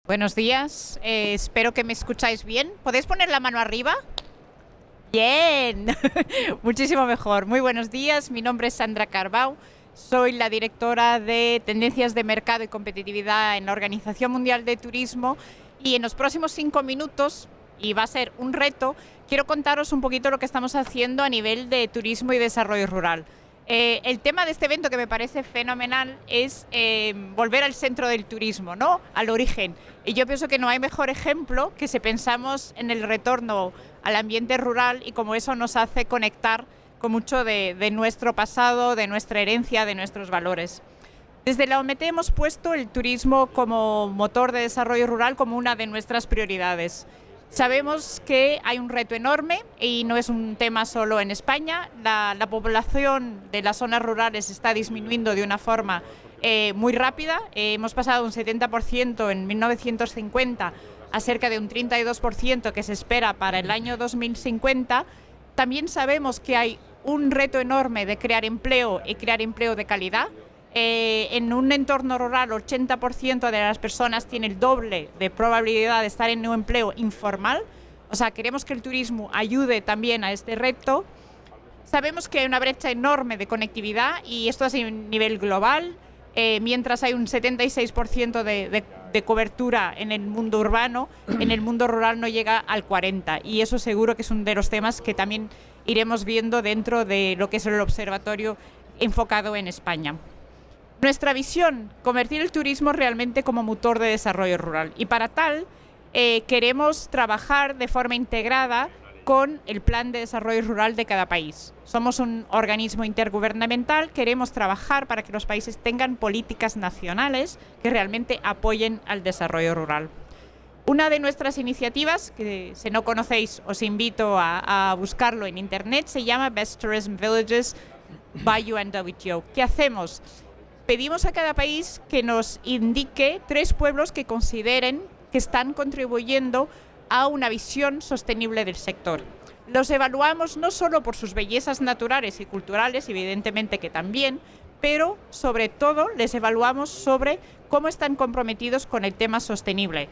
Buenos días, espero que me escucháis bien. ¿Podéis poner la mano arriba? Bien, muchísimo mejor. Muy buenos días, mi nombre es Sandra Carbau, soy la directora de Tendencias de Mercado y Competitividad en la Organización Mundial de Turismo y en los próximos 5 minutos, y va a ser un reto, quiero contaros un poquito lo que estamos haciendo a nivel de turismo y desarrollo rural. El tema de este evento que me parece fenomenal es volver al centro del turismo, ¿no? Al origen. Y yo pienso que no hay mejor ejemplo que si pensamos en el retorno al ambiente rural y cómo eso nos hace conectar con mucho de nuestro pasado, de nuestra herencia, de nuestros valores. Desde la OMT hemos puesto el turismo como motor de desarrollo rural como una de nuestras prioridades. Sabemos que hay un reto enorme y no es un tema solo en España. La población de las zonas rurales está disminuyendo de una forma muy rápida. Hemos pasado un 70% en 1950 a cerca de un 32% que se espera para el año 2050. También sabemos que hay un reto enorme de crear empleo y crear empleo de calidad. En un entorno rural, 80% de las personas tiene el doble de probabilidad de estar en un empleo informal. O sea, queremos que el turismo ayude también a este reto. Sabemos que hay una brecha enorme de conectividad y esto es a nivel global. Mientras hay un 76% de cobertura en el mundo urbano, en el mundo rural no llega al 40%. Y eso seguro que es uno de los temas que también iremos viendo dentro de lo que es el observatorio enfocado en España. Nuestra visión, convertir el turismo realmente como motor de desarrollo rural. Y para tal, queremos trabajar de forma integrada con el Plan de Desarrollo Rural de cada país. Somos un organismo intergubernamental, queremos trabajar para que los países tengan políticas nacionales que realmente apoyen al desarrollo rural. Una de nuestras iniciativas, que si no conocéis os invito a buscarlo en internet, se llama Best Tourism Villages by UNWTO. ¿Qué hacemos? Pedimos a cada país que nos indique 3 pueblos que consideren que están contribuyendo a una visión sostenible del sector. Los evaluamos no solo por sus bellezas naturales y culturales, evidentemente que también, pero sobre todo les evaluamos sobre cómo están comprometidos con el tema sostenible,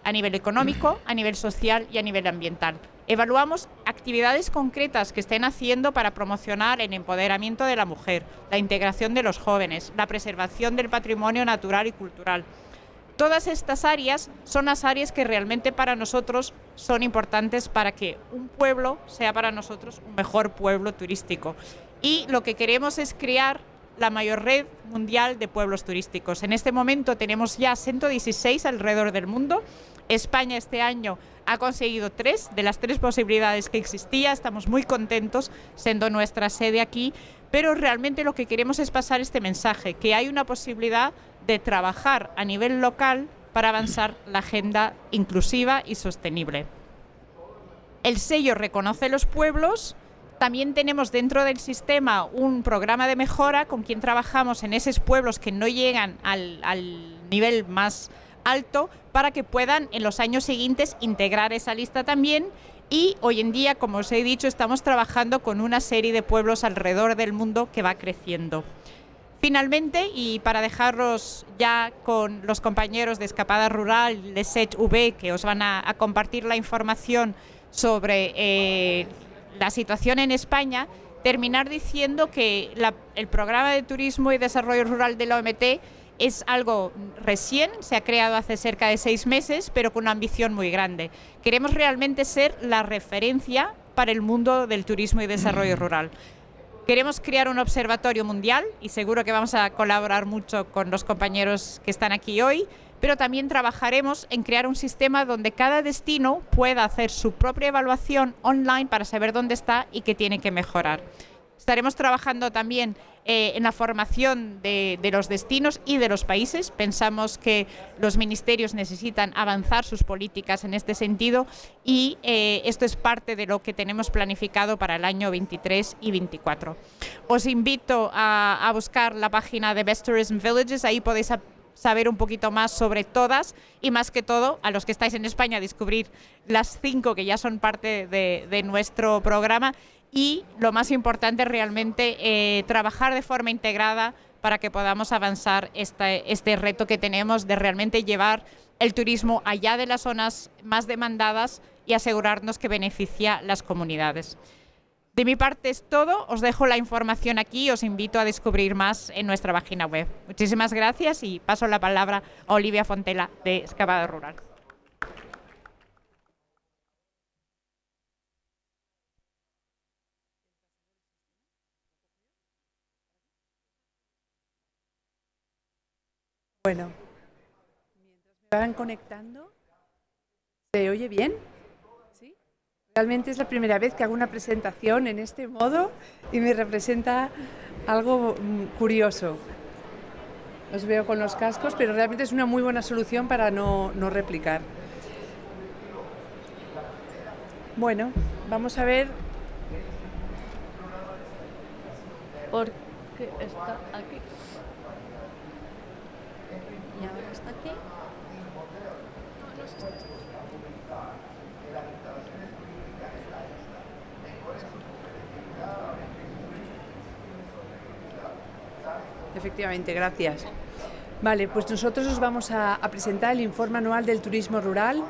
a nivel económico, a nivel social y a nivel ambiental. Evaluamos actividades concretas que estén haciendo para promocionar el empoderamiento de la mujer, la integración de los jóvenes, la preservación del patrimonio natural y cultural. Todas estas áreas son las áreas que realmente para nosotros son importantes para que un pueblo sea para nosotros un mejor pueblo turístico. Y lo que queremos es crear la mayor red mundial de pueblos turísticos. En este momento tenemos ya 116 alrededor del mundo. España este año ha conseguido 3 de las 3 posibilidades que existía. Estamos muy contentos siendo nuestra sede aquí, pero realmente lo que queremos es pasar este mensaje, que hay una posibilidad de trabajar a nivel local para avanzar la agenda inclusiva y sostenible. El sello reconoce los pueblos. También tenemos dentro del sistema un programa de mejora con quien trabajamos en esos pueblos que no llegan al nivel más alto para que puedan en los años siguientes integrar esa lista también. Y hoy en día, como os he dicho, estamos trabajando con una serie de pueblos alrededor del mundo que va creciendo. Finalmente, y para dejaros ya con los compañeros de Escapada Rural, de SETV, que os van a compartir la información sobre la situación en España, terminar diciendo que el programa de turismo y desarrollo rural de la OMT es algo recién, se ha creado hace cerca de 6 meses, pero con una ambición muy grande. Queremos realmente ser la referencia para el mundo del turismo y desarrollo rural. Queremos crear un observatorio mundial y seguro que vamos a colaborar mucho con los compañeros que están aquí hoy, pero también trabajaremos en crear un sistema donde cada destino pueda hacer su propia evaluación online para saber dónde está y qué tiene que mejorar. Estaremos trabajando también en la formación de los destinos y de los países. Pensamos que los ministerios necesitan avanzar sus políticas en este sentido y esto es parte de lo que tenemos planificado para el año 23 y 24. Os invito a buscar la página de Best Tourism Villages, ahí podéis saber un poquito más sobre todas y más que todo, a los que estáis en España, descubrir las 5 que ya son parte de nuestro programa. Y lo más importante realmente, trabajar de forma integrada para que podamos avanzar este reto que tenemos de realmente llevar el turismo allá de las zonas más demandadas y asegurarnos que beneficia las comunidades. De mi parte es todo, os dejo la información aquí y os invito a descubrir más en nuestra página web. Muchísimas gracias y paso la palabra a Olivia Fontela de Escapada Rural. Bueno, mientras me van conectando, ¿se oye bien? ¿Sí? Realmente es la primera vez que hago una presentación en este modo y me representa algo curioso. Os veo con los cascos, pero realmente es una muy buena solución para no replicar. Bueno, vamos a ver. ¿Por qué está aquí? Y ahora está aquí. Efectivamente, gracias. Vale, pues nosotros os vamos a presentar el informe anual del turismo rural.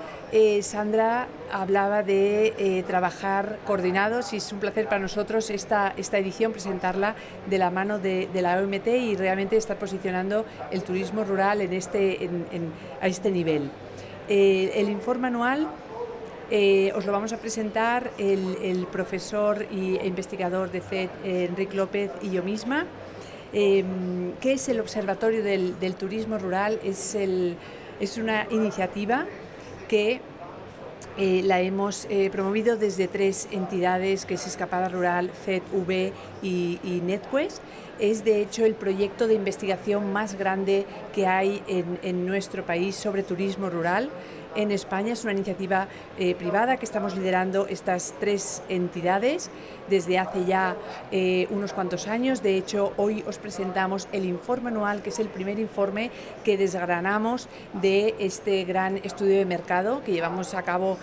Sandra hablaba de trabajar coordinados y es un placer para nosotros esta edición presentarla de la mano de la OMT y realmente estar posicionando el turismo rural a este nivel. El informe anual os lo vamos a presentar el profesor e investigador de CET, Enric López, y yo misma. ¿Qué es el Observatorio del Turismo Rural? Es una iniciativa que la hemos promovido desde 3 entidades, que es Escapada Rural, CET-V y NetQuest. Es de hecho el proyecto de investigación más grande que hay en nuestro país sobre turismo rural. En España es una iniciativa privada que estamos liderando estas 3 entidades desde hace ya unos cuantos años. De hecho, hoy os presentamos el informe anual, que es el primer informe que desgranamos de este gran estudio de mercado que llevamos a cabo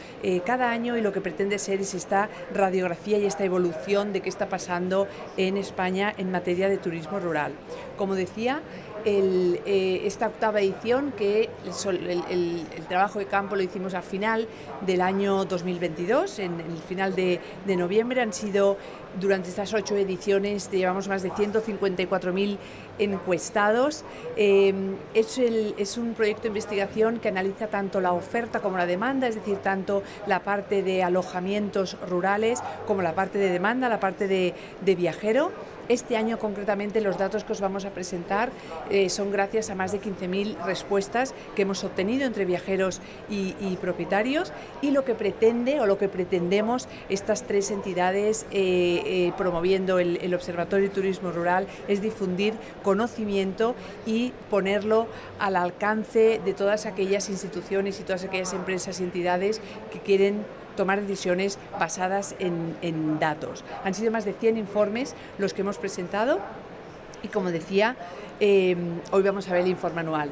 cada año, y lo que pretende ser es esta radiografía y esta evolución de qué está pasando en España en materia de turismo rural. Como decía, esta 8ª edición, que el trabajo de campo lo hicimos al final del año 2022, en el final de noviembre. Han sido, durante estas 8 ediciones, llevamos más de 154.000 encuestados. Es un proyecto de investigación que analiza tanto la oferta como la demanda, es decir, tanto la parte de alojamientos rurales como la parte de demanda, la parte de viajero. Este año concretamente los datos que os vamos a presentar son gracias a más de 15.000 respuestas que hemos obtenido entre viajeros y propietarios, y lo que pretendemos estas 3 entidades promoviendo el Observatorio de Turismo Rural es difundir conocimiento y ponerlo al alcance de todas aquellas instituciones y todas aquellas empresas y entidades que quieren tomar decisiones basadas en datos. Han sido más de 100 informes los que hemos presentado y, como decía, hoy vamos a ver el informe anual.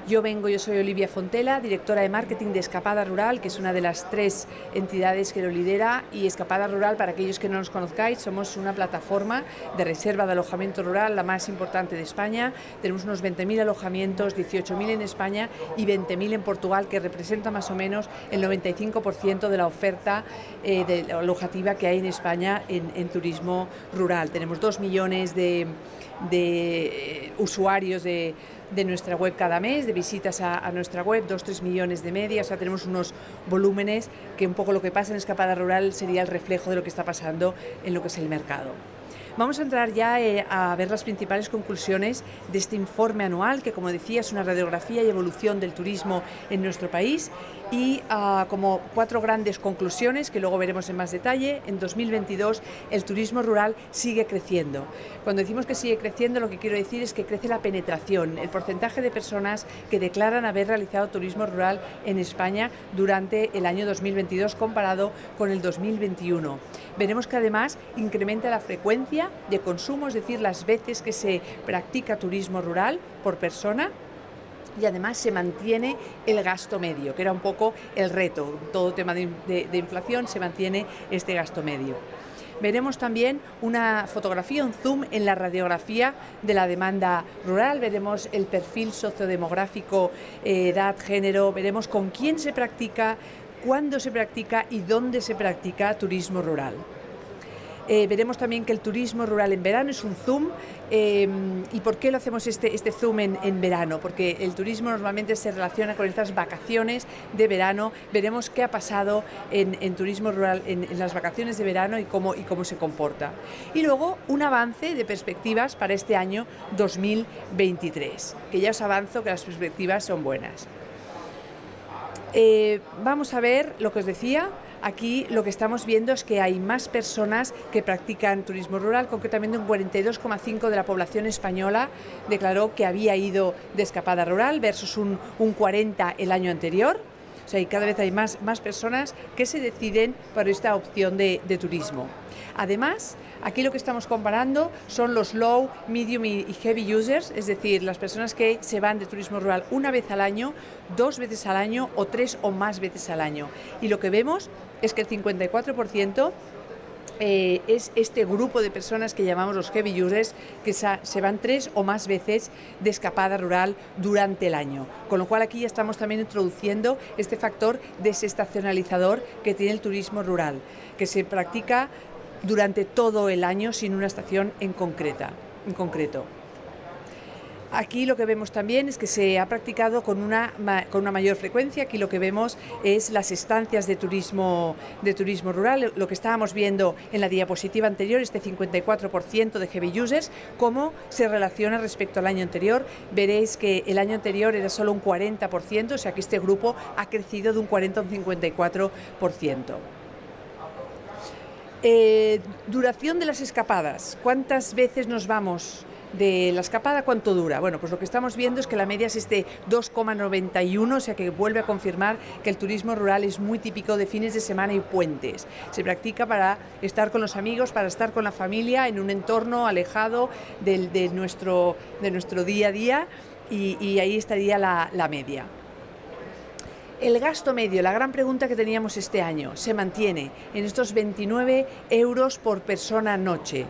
Yo soy Olivia Fontela, directora de marketing de Escapada Rural, que es una de las 3 entidades que lo lidera. Y Escapada Rural, para aquellos que no nos conozcáis, somos una plataforma de reserva de alojamiento rural, la más importante de España. Tenemos unos 20.000 alojamientos, 18.000 en España y 20.000 en Portugal, que representa más o menos el 95% de la oferta alojativa que hay en España en turismo rural. Tenemos 2 millones de usuarios de nuestra web cada mes, de visitas a nuestra web, 2-3 millones de media. O sea, tenemos unos volúmenes que un poco lo que pasa en Escapada Rural sería el reflejo de lo que está pasando en lo que es el mercado. Vamos a entrar ya a ver las principales conclusiones de este informe anual, que, como decía, es una radiografía y evolución del turismo en nuestro país, y como 4 grandes conclusiones que luego veremos en más detalle. En 2022 el turismo rural sigue creciendo. Cuando decimos que sigue creciendo, lo que quiero decir es que crece la penetración, el porcentaje de personas que declaran haber realizado turismo rural en España durante el año 2022 comparado con el 2021. Veremos que además incrementa la frecuencia de consumo, es decir, las veces que se practica turismo rural por persona, y además se mantiene el gasto medio, que era un poco el reto. Todo tema de inflación, se mantiene este gasto medio. Veremos también una fotografía, un zoom en la radiografía de la demanda rural, veremos el perfil sociodemográfico, edad, género, veremos con quién se practica, cuándo se practica y dónde se practica turismo rural. Veremos también que el turismo rural en verano es un zoom. ¿Y por qué lo hacemos este zoom en verano? Porque el turismo normalmente se relaciona con estas vacaciones de verano. Veremos qué ha pasado en turismo rural en las vacaciones de verano y cómo se comporta. Y luego un avance de perspectivas para este año 2023, que ya os avanzo que las perspectivas son buenas. Vamos a ver lo que os decía. Aquí lo que estamos viendo es que hay más personas que practican turismo rural, concretamente un 42,5% de la población española declaró que había ido de escapada rural versus un 40% el año anterior. O sea, y cada vez hay más personas que se deciden por esta opción de turismo. Además, aquí lo que estamos comparando son los low, medium y heavy users, es decir, las personas que se van de turismo rural una vez al año, 2 veces al año o 3 o más veces al año. Y lo que vemos es que el 54% es este grupo de personas que llamamos los heavy users, que se van 3 o más veces de escapada rural durante el año. Con lo cual aquí ya estamos también introduciendo este factor desestacionalizador que tiene el turismo rural, que se practica durante todo el año sin una estación en concreto. Aquí lo que vemos también es que se ha practicado con una mayor frecuencia. Aquí lo que vemos es las estancias de turismo rural, lo que estábamos viendo en la diapositiva anterior, este 54% de heavy users, cómo se relaciona respecto al año anterior. Veréis que el año anterior era solo un 40%, o sea que este grupo ha crecido de un 40 a un 54%. Duración de las escapadas. ¿Cuántas veces nos vamos de la escapada? ¿Cuánto dura? Bueno, pues lo que estamos viendo es que la media es este 2,91, o sea que vuelve a confirmar que el turismo rural es muy típico de fines de semana y puentes. Se practica para estar con los amigos, para estar con la familia en un entorno alejado de nuestro día a día y ahí estaría la media. El gasto medio, la gran pregunta que teníamos este año, se mantiene en estos 29 euros por persona noche.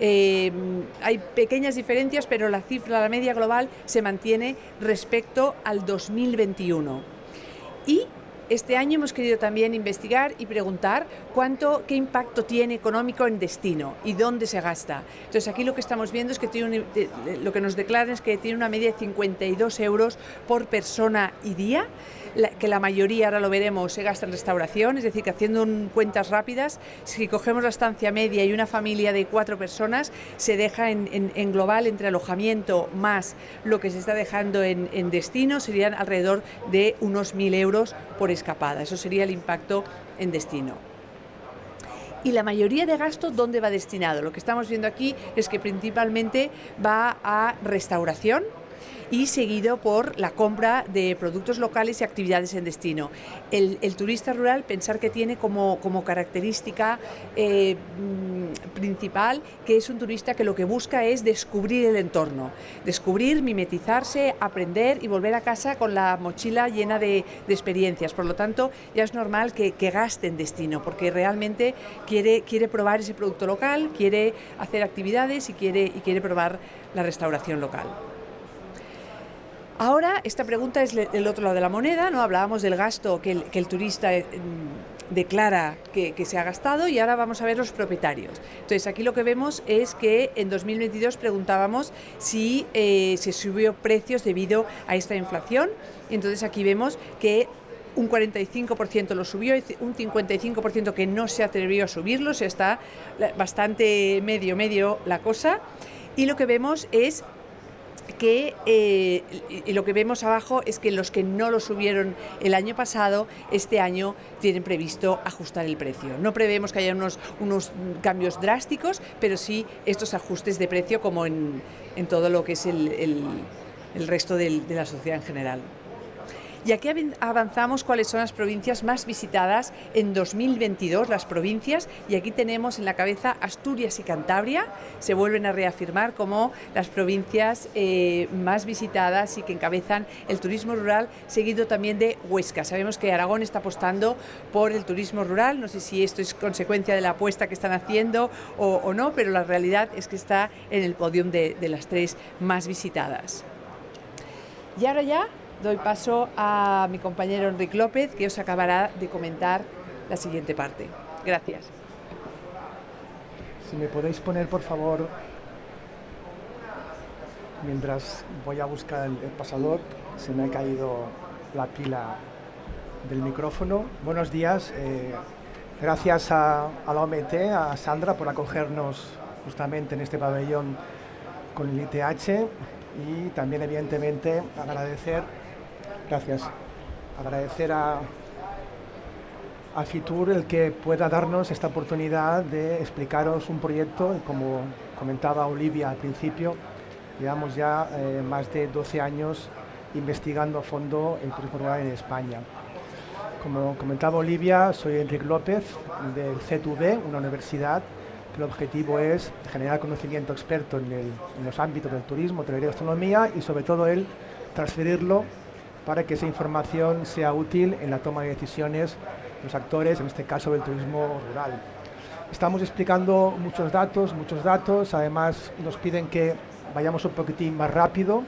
Hay pequeñas diferencias, pero la media global se mantiene respecto al 2021. Y este año hemos querido también investigar y preguntar qué impacto tiene económico en destino y dónde se gasta. Entonces aquí lo que estamos viendo es que lo que nos declaran es que tiene una media de 52 euros por persona y día, que la mayoría, ahora lo veremos, se gasta en restauración, es decir, que haciendo cuentas rápidas, si cogemos la estancia media y una familia de 4 personas, se deja en global entre alojamiento más lo que se está dejando en destino, serían alrededor de unos 1.000 euros por escapada. Eso sería el impacto en destino. Y la mayoría de gasto, ¿dónde va destinado? Lo que estamos viendo aquí es que principalmente va a restauración y seguido por la compra de productos locales y actividades en destino. El turista rural, pensar que tiene como característica principal que es un turista que lo que busca es descubrir el entorno, descubrir, mimetizarse, aprender y volver a casa con la mochila llena de experiencias. Por lo tanto, ya es normal que gaste en destino, porque realmente quiere probar ese producto local, quiere hacer actividades y quiere probar la restauración local. Ahora, esta pregunta es el otro lado de la moneda, ¿no? Hablábamos del gasto que el turista declara que se ha gastado y ahora vamos a ver los propietarios. Entonces, aquí lo que vemos es que en 2022 preguntábamos si se subió precios debido a esta inflación. Entonces, aquí vemos que un 45% lo subió y un 55% que no se atrevió a subirlo, o sea, está bastante medio la cosa. Y lo que vemos es que lo que vemos abajo es que los que no lo subieron el año pasado, este año tienen previsto ajustar el precio. No prevemos que haya unos cambios drásticos, pero sí estos ajustes de precio como en todo lo que es el resto de la sociedad en general. Y aquí avanzamos cuáles son las provincias más visitadas en 2022, las provincias, y aquí tenemos en la cabeza Asturias y Cantabria, se vuelven a reafirmar como las provincias más visitadas y que encabezan el turismo rural, seguido también de Huesca. Sabemos que Aragón está apostando por el turismo rural, no sé si esto es consecuencia de la apuesta que están haciendo o no, pero la realidad es que está en el podium de las 3 más visitadas. Y ahora ya doy paso a mi compañero Enric López, que os acabará de comentar la siguiente parte. Gracias. Si me podéis poner, por favor, mientras voy a buscar el pasador, se me ha caído la pila del micrófono. Buenos días. Gracias a la OMT, a Sandra, por acogernos justamente en este pabellón con el ITH y también, evidentemente, agradecer a Fitur el que pueda darnos esta oportunidad de explicaros un proyecto. Como comentaba Olivia al principio, llevamos ya más de 12 años investigando a fondo el turismo rural en España. Como comentaba Olivia, soy Enric López del CTV, una universidad que el objetivo es generar conocimiento experto en los ámbitos del turismo, hotelería y gastronomía, y sobre todo el transferirlo para que esa información sea útil en la toma de decisiones de los actores, en este caso del turismo rural. Estamos explicando muchos datos, además nos piden que vayamos un poquitín más rápido,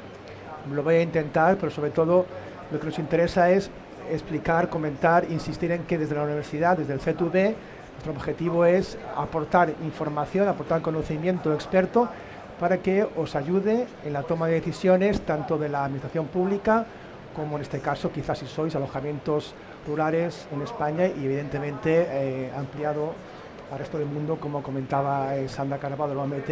lo voy a intentar, pero sobre todo lo que nos interesa es explicar, comentar, insistir en que desde la universidad, desde el CTV, nuestro objetivo es aportar información, aportar conocimiento experto para que os ayude en la toma de decisiones tanto de la administración pública como en este caso quizás si sois alojamientos rurales en España y evidentemente ampliado al resto del mundo, como comentaba Sandra Carvalho de la OMT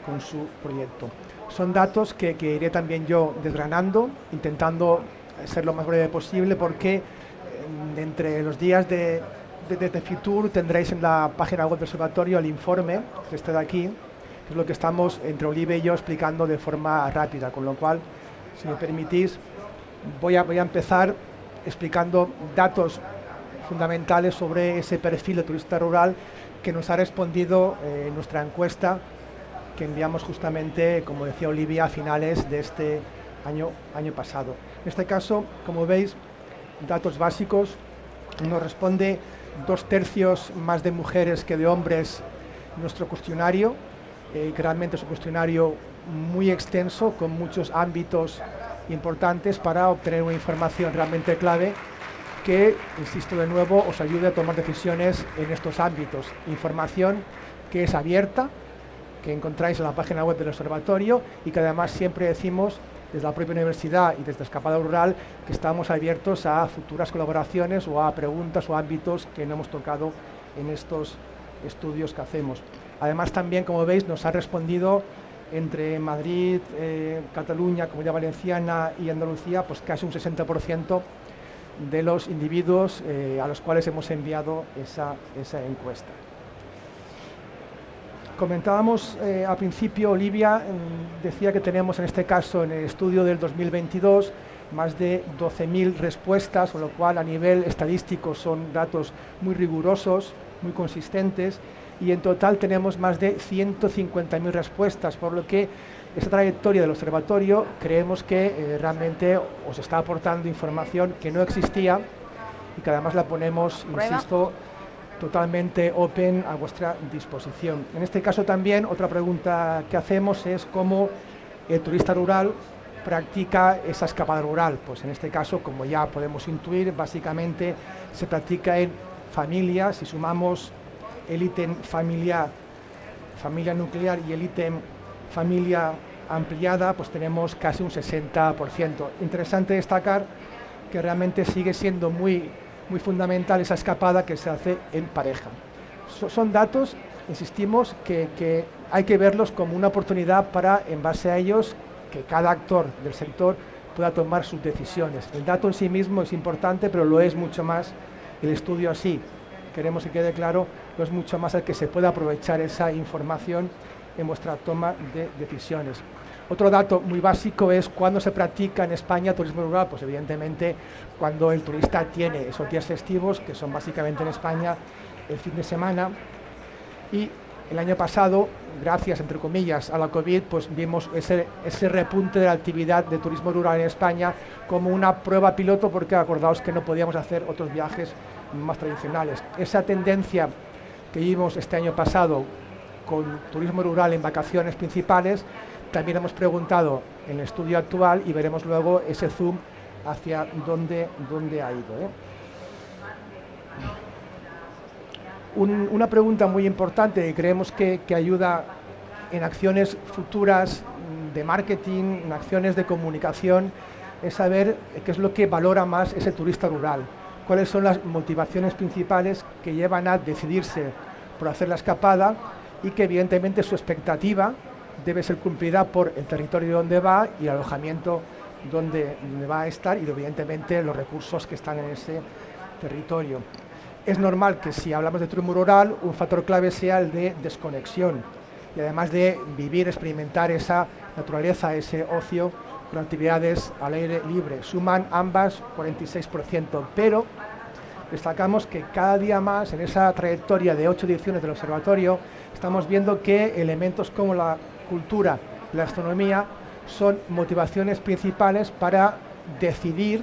con su proyecto. Son datos que iré también yo desgranando, intentando ser lo más breve posible porque entre los días de Fitur tendréis en la página web del observatorio el informe que está de aquí, que es lo que estamos entre Olivia y yo explicando de forma rápida, con lo cual, si me permitís, voy a empezar explicando datos fundamentales sobre ese perfil de turista rural que nos ha respondido nuestra encuesta que enviamos justamente, como decía Olivia, a finales de este año pasado. En este caso, como veis, datos básicos, nos responde 2/3 más de mujeres que de hombres en nuestro cuestionario, que realmente es un cuestionario muy extenso, con muchos ámbitos importantes para obtener una información realmente clave que, insisto de nuevo, os ayude a tomar decisiones en estos ámbitos. Información que es abierta, que encontráis en la página web del observatorio y que además siempre decimos desde la propia universidad y desde Escapada Rural que estamos abiertos a futuras colaboraciones o a preguntas o ámbitos que no hemos tocado en estos estudios que hacemos. Además también, como veis, nos ha respondido entre Madrid, Cataluña, Comunidad Valenciana y Andalucía, pues casi un 60% de los individuos a los cuales hemos enviado esa encuesta. Comentábamos al principio, Olivia decía que tenemos en este caso en el estudio del 2022 más de 12.000 respuestas, con lo cual a nivel estadístico son datos muy rigurosos, muy consistentes, y en total tenemos más de 150.000 respuestas, por lo que esta trayectoria del observatorio creemos que realmente os está aportando información que no existía y que además la ponemos, insisto, totalmente open a vuestra disposición. En este caso también otra pregunta que hacemos es cómo el turista rural practica esa escapada rural. Pues en este caso, como ya podemos intuir, básicamente se practica en familia. Si sumamos el ítem familia nuclear y el ítem familia ampliada, pues tenemos casi un 60%. Interesante destacar que realmente sigue siendo muy fundamental esa escapada que se hace en pareja. Son datos, insistimos, que hay que verlos como una oportunidad para, en base a ellos, que cada actor del sector pueda tomar sus decisiones. El dato en sí mismo es importante, pero lo es mucho más el estudio así. Queremos que quede claro, lo es mucho más el que se pueda aprovechar esa información en vuestra toma de decisiones. Otro dato muy básico es cuándo se practica en España turismo rural. Pues evidentemente cuando el turista tiene esos días festivos, que son básicamente en España el fin de semana. Y el año pasado, gracias entre comillas a la COVID, pues vimos ese repunte de la actividad de turismo rural en España como una prueba piloto, porque acordaos que no podíamos hacer otros viajes más tradicionales. Esa tendencia que vimos este año pasado con turismo rural en vacaciones principales, también hemos preguntado en el estudio actual y veremos luego ese zoom hacia dónde ha ido, Una pregunta muy importante y creemos que ayuda en acciones futuras de marketing, en acciones de comunicación, es saber qué es lo que valora más ese turista rural, cuáles son las motivaciones principales que llevan a decidirse por hacer la escapada y que evidentemente su expectativa debe ser cumplida por el territorio donde va y el alojamiento donde va a estar y evidentemente los recursos que están en ese territorio. Es normal que si hablamos de turismo rural, un factor clave sea el de desconexión y además de vivir, experimentar esa naturaleza, ese ocio con actividades al aire libre. Suman ambas 46%, pero destacamos que cada día más en esa trayectoria de 8 ediciones del observatorio estamos viendo que elementos como la cultura y la gastronomía son motivaciones principales para decidir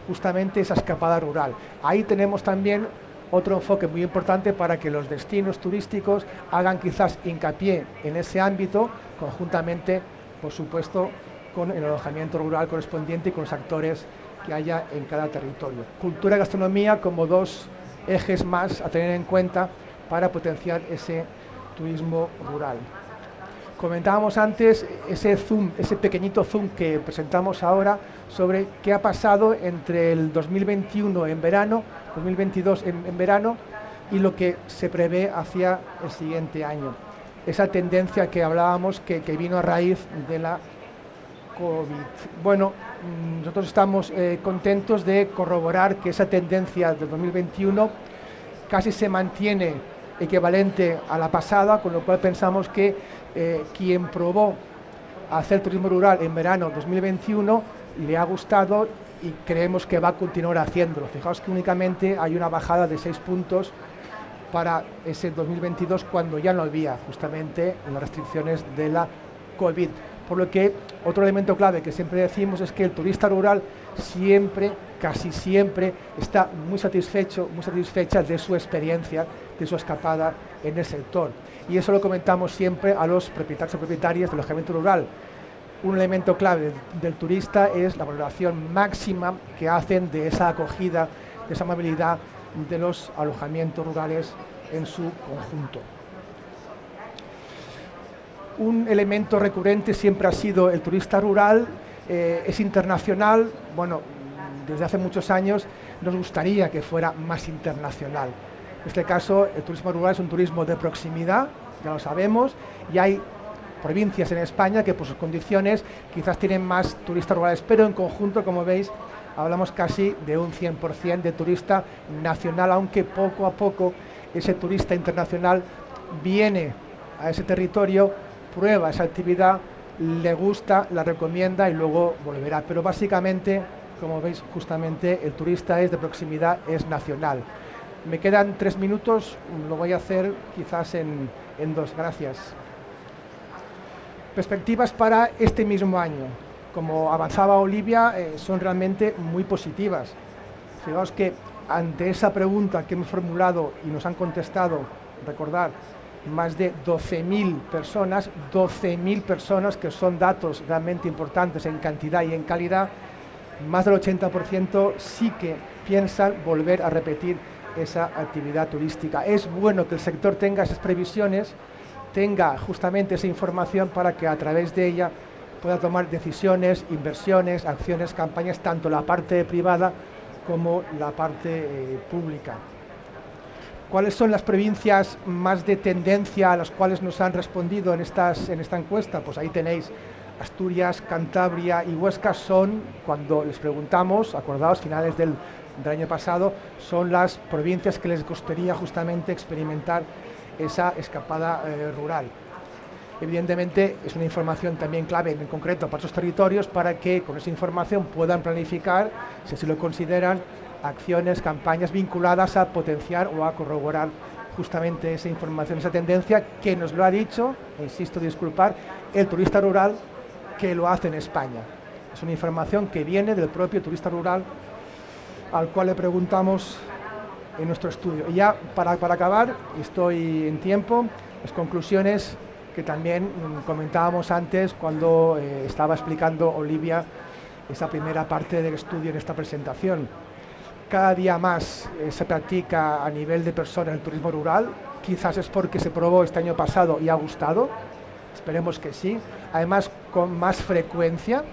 justamente esa escapada rural. Ahí tenemos también otro enfoque muy importante para que los destinos turísticos hagan quizás hincapié en ese ámbito, conjuntamente, por supuesto, con el alojamiento rural correspondiente y con los actores que haya en cada territorio. Cultura y gastronomía como dos ejes más a tener en cuenta para potenciar ese turismo rural. Comentábamos antes ese pequeñito zoom que presentamos ahora sobre qué ha pasado entre el 2021 en verano, 2022 en verano y lo que se prevé hacia el siguiente año. Esa tendencia que hablábamos que vino a raíz de la COVID. Bueno, nosotros estamos contentos de corroborar que esa tendencia del 2021 casi se mantiene equivalente a la pasada, con lo cual pensamos que quien probó hacer turismo rural en verano 2021 le ha gustado y creemos que va a continuar haciéndolo. Fijaos que únicamente hay una bajada de 6 puntos para ese 2022 cuando ya no había justamente las restricciones de la COVID. Por lo que otro elemento clave que siempre decimos es que el turista rural siempre, casi siempre, está muy satisfecho, muy satisfecha de su experiencia, de su escapada en el sector. Y eso lo comentamos siempre a los propietarios y propietarias del alojamiento rural. Un elemento clave del turista es la valoración máxima que hacen de esa acogida, de esa amabilidad de los alojamientos rurales en su conjunto. Un elemento recurrente siempre ha sido el turista rural, es internacional. Bueno, desde hace muchos años nos gustaría que fuera más internacional. En este caso, el turismo rural es un turismo de proximidad, ya lo sabemos, y hay provincias en España que por sus condiciones quizás tienen más turistas rurales, pero en conjunto, como veis, hablamos casi de un 100% de turista nacional, aunque poco a poco ese turista internacional viene a ese territorio, prueba esa actividad, le gusta, la recomienda y luego volverá. Pero básicamente, como veis, justamente el turista es de proximidad, es nacional. Me quedan 3 minutos, lo voy a hacer quizás en 2. Gracias. Perspectivas para este mismo año. Como avanzaba Olivia, son realmente muy positivas. Fijaos que ante esa pregunta que hemos formulado y nos han contestado, recordar, más de 12.000 personas, que son datos realmente importantes en cantidad y en calidad, más del 80% sí que piensan volver a repetir esa actividad turística. Es bueno que el sector tenga esas previsiones, tenga justamente esa información para que a través de ella pueda tomar decisiones, inversiones, acciones, campañas, tanto la parte privada como la parte pública. ¿Cuáles son las provincias más de tendencia a las cuales nos han respondido en esta encuesta? Pues ahí tenéis Asturias, Cantabria y Huesca. Son, cuando les preguntamos, acordaos, finales del año pasado, son las provincias que les gustaría justamente experimentar esa escapada rural. Evidentemente es una información también clave en concreto para esos territorios para que con esa información puedan planificar, si así lo consideran, acciones, campañas vinculadas a potenciar o a corroborar justamente esa información, esa tendencia que nos lo ha dicho, insisto, disculpar, el turista rural que lo hace en España. Es una información que viene del propio turista rural al cual le preguntamos en nuestro estudio. Y ya para acabar, estoy en tiempo, las conclusiones que también comentábamos antes cuando estaba explicando Olivia esa primera parte del estudio en esta presentación. Cada día más se practica a nivel de personas el turismo rural, quizás es porque se probó este año pasado y ha gustado, esperemos que sí, además con más frecuencia,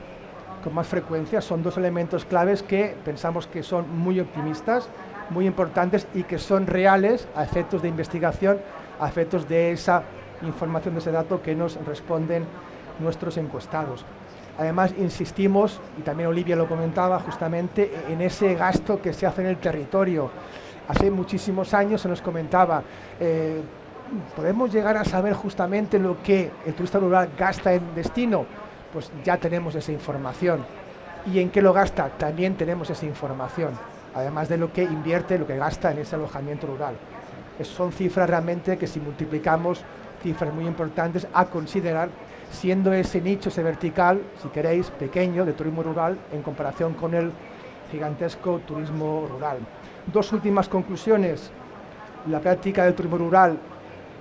son dos elementos claves que pensamos que son muy optimistas, muy importantes y que son reales a efectos de investigación, a efectos de esa información, de ese dato que nos responden nuestros encuestados. Además, insistimos, y también Olivia lo comentaba justamente, en ese gasto que se hace en el territorio. Hace muchísimos años se nos comentaba, ¿podemos llegar a saber justamente lo que el turista rural gasta en destino? Pues ya tenemos esa información. ¿Y en qué lo gasta? También tenemos esa información, además de lo que invierte, lo que gasta en ese alojamiento rural. Son cifras realmente que si multiplicamos, cifras muy importantes a considerar, siendo ese nicho, ese vertical, si queréis, pequeño de turismo rural en comparación con el gigantesco turismo rural. Dos últimas conclusiones. La práctica del turismo rural,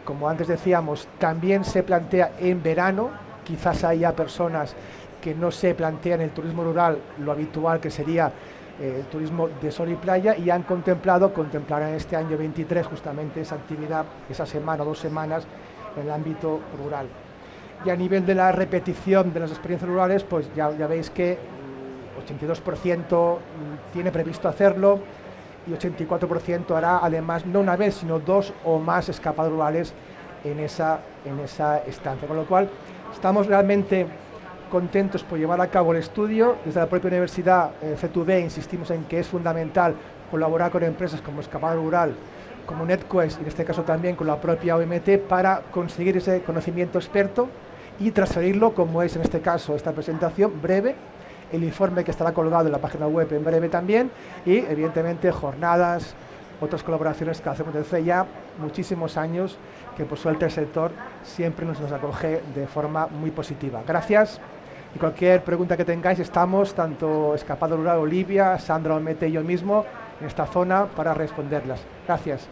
como antes decíamos, también se plantea en verano. Quizás haya personas que no se plantean el turismo rural, lo habitual que sería el turismo de sol y playa, y han contemplarán este año 23 justamente esa actividad, esa semana o 2 semanas en el ámbito rural. Y a nivel de la repetición de las experiencias rurales, pues ya veis que 82% tiene previsto hacerlo y 84% hará además no una vez, sino 2 o más escapadas rurales en esa estancia. Con lo cual, estamos realmente contentos por llevar a cabo el estudio. Desde la propia universidad C2B insistimos en que es fundamental colaborar con empresas como Escapada Rural, como NetQuest, y en este caso también con la propia OMT, para conseguir ese conocimiento experto y transferirlo, como es en este caso esta presentación breve, el informe que estará colgado en la página web en breve también, y evidentemente jornadas, otras colaboraciones que hacemos desde ya muchísimos años, que por suerte el sector siempre nos acoge de forma muy positiva. Gracias, y cualquier pregunta que tengáis, estamos, tanto Escapada Rural, Olivia, Sandra OMT y yo mismo, en esta zona para responderlas. Gracias.